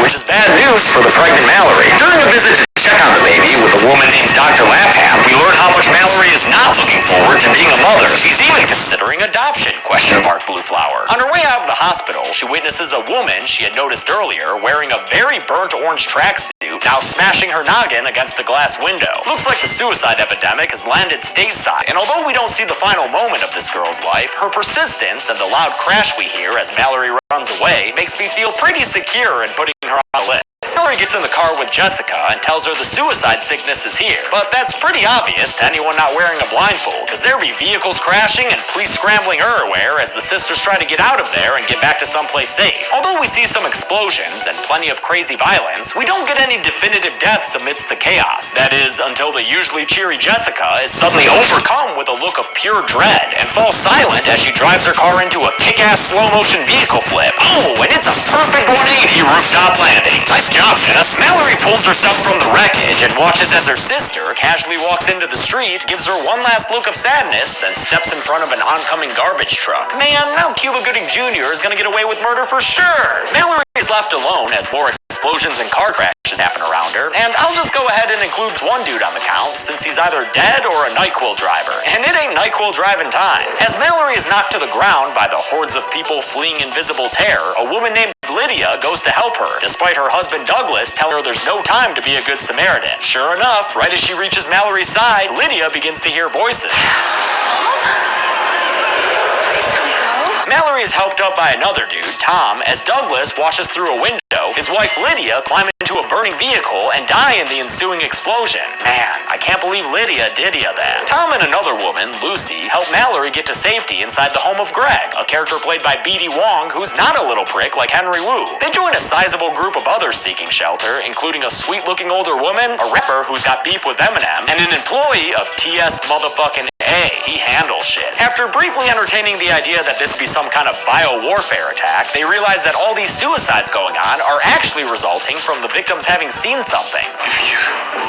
which is bad news for the pregnant Mallory. During a visit to check on the baby with a woman named Dr. Lapham, we learn how much Mallory is not looking forward to being a mother. She's even considering adoption, Blue Flower. On her way out of the hospital, she witnesses a woman she had noticed earlier wearing a very burnt orange tracksuit, now smashing her noggin against the glass window. Looks like the suicide epidemic has landed stateside, and although we don't see the final moment of this girl's life, her persistence and the loud crash we hear as Mallory runs away makes me feel pretty secure in putting her on the list. Mallory gets in the car with Jessica and tells her the suicide sickness is here. But that's pretty obvious to anyone not wearing a blindfold, because there be vehicles crashing and police scrambling everywhere as the sisters try to get out of there and get back to someplace safe. Although we see some explosions and plenty of crazy violence, we don't get any definitive deaths amidst the chaos. That is, until the usually cheery Jessica is suddenly overcome with a look of pure dread and falls silent as she drives her car into a kick-ass slow-motion vehicle flip. Oh, and it's a perfect 180 rooftop landing. Nice job, Jess. Mallory pulls herself from the wreckage and watches as her sister casually walks into the street, gives her one last look of sadness, then steps in front of an oncoming garbage truck. Man, now Cuba Gooding Jr. is gonna get away with murder for sure. Mallory is left alone as more explosions and car crashes happen around her, and I'll just go ahead and include one dude on the count since he's either dead or a NyQuil driver, and it ain't NyQuil driving time. As Mallory is knocked to the ground by the hordes of people fleeing invisible terror, a woman named Lydia goes to help her, despite her husband Douglas telling her there's no time to be a good Samaritan. Sure enough, right as she reaches Mallory's side, Lydia begins to hear voices. Mallory is helped up by another dude, Tom, as Douglas watches through a window, his wife Lydia climb into a burning vehicle and die in the ensuing explosion. Man, I can't believe Lydia did that. Tom and another woman, Lucy, help Mallory get to safety inside the home of Greg, a character played by B.D. Wong, who's not a little prick like Henry Wu. They join a sizable group of others seeking shelter, including a sweet-looking older woman, a rapper who's got beef with Eminem, and an employee of TS motherfucking A. He handles shit. After briefly entertaining the idea that this be some kind of bio-warfare attack, they realize that all these suicides going on are actually resulting from the victims having seen something. If you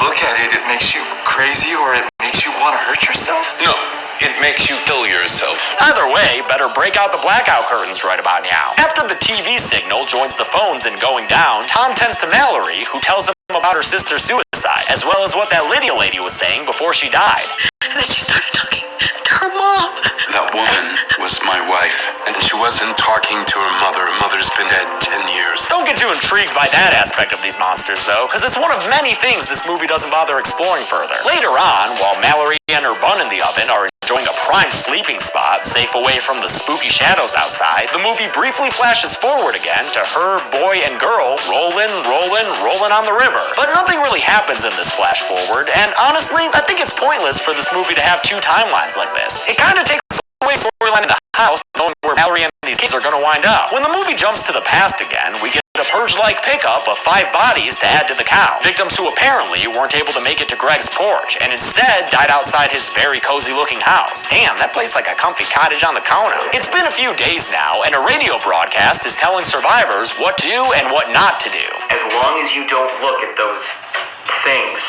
look at it, it makes you crazy or it makes you want to hurt yourself? No, it makes you kill yourself. Either way, better break out the blackout curtains right about now. After the TV signal joins the phones in going down, Tom tends to Mallory, who tells him about her sister's suicide, as well as what that Lydia lady was saying before she died. And then she started talking to her mom. That woman was my wife, and she wasn't talking to her mother. Her mother's been dead 10 years. Don't get too intrigued by that aspect of these monsters, though, because it's one of many things this movie doesn't bother exploring further. Later on, while Mallory and her bun in the oven are enjoying a prime sleeping spot, safe away from the spooky shadows outside, the movie briefly flashes forward again to her, boy, and girl rolling on the river. But nothing really happens in this flash forward, and honestly, I think it's pointless for this movie to have two timelines like this. It kind of takes away the storyline in the house, knowing where Mallory and these kids are going to wind up. When the movie jumps to the past again, we get a purge-like pickup of 5 bodies to add to the count. Victims who apparently weren't able to make it to Greg's porch, and instead died outside his very cozy-looking house. Damn, that place like a comfy cottage on the corner. It's been a few days now, and a radio broadcast is telling survivors what to do and what not to do. As long as you don't look at those things,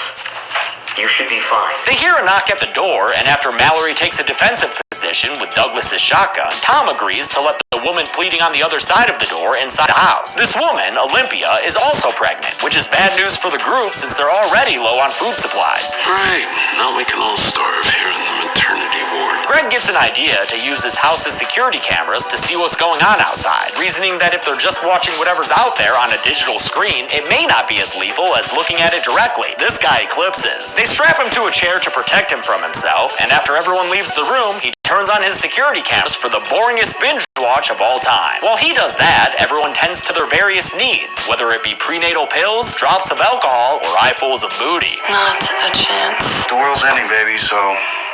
you should be fine. They hear a knock at the door, and after Mallory takes a defensive position with Douglas's shotgun, Tom agrees to let the woman pleading on the other side of the door inside the house. This woman, Olympia, is also pregnant, which is bad news for the group since they're already low on food supplies. Right, now we can all starve here in the maternity ward. Greg gets an idea to use his house's security cameras to see what's going on outside, reasoning that if they're just watching whatever's out there on a digital screen, it may not be as lethal as looking at it directly. This guy eclipses. They strap him to a chair to protect him from himself, and after everyone leaves the room, he turns on his security cameras for the boringest binge watch of all time. While he does that, everyone tends to their various needs, whether it be prenatal pills, drops of alcohol, or eyefuls of booty. Not a chance. The world's ending, baby, so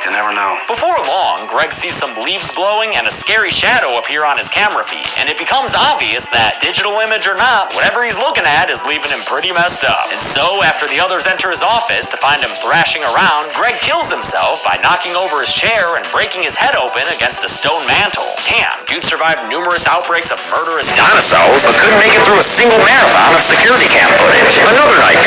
you never know. Before long, Greg sees some leaves blowing and a scary shadow appear on his camera feed, and it becomes obvious that, digital image or not, whatever he's looking at is leaving him pretty messed up. And so, after the others enter his office to find him thrashing around, Greg kills himself by knocking over his chair and breaking his head open against a stone mantle. Damn, dude survived numerous outbreaks of murderous dinosaurs, but couldn't make it through a single marathon of security cam footage. Another night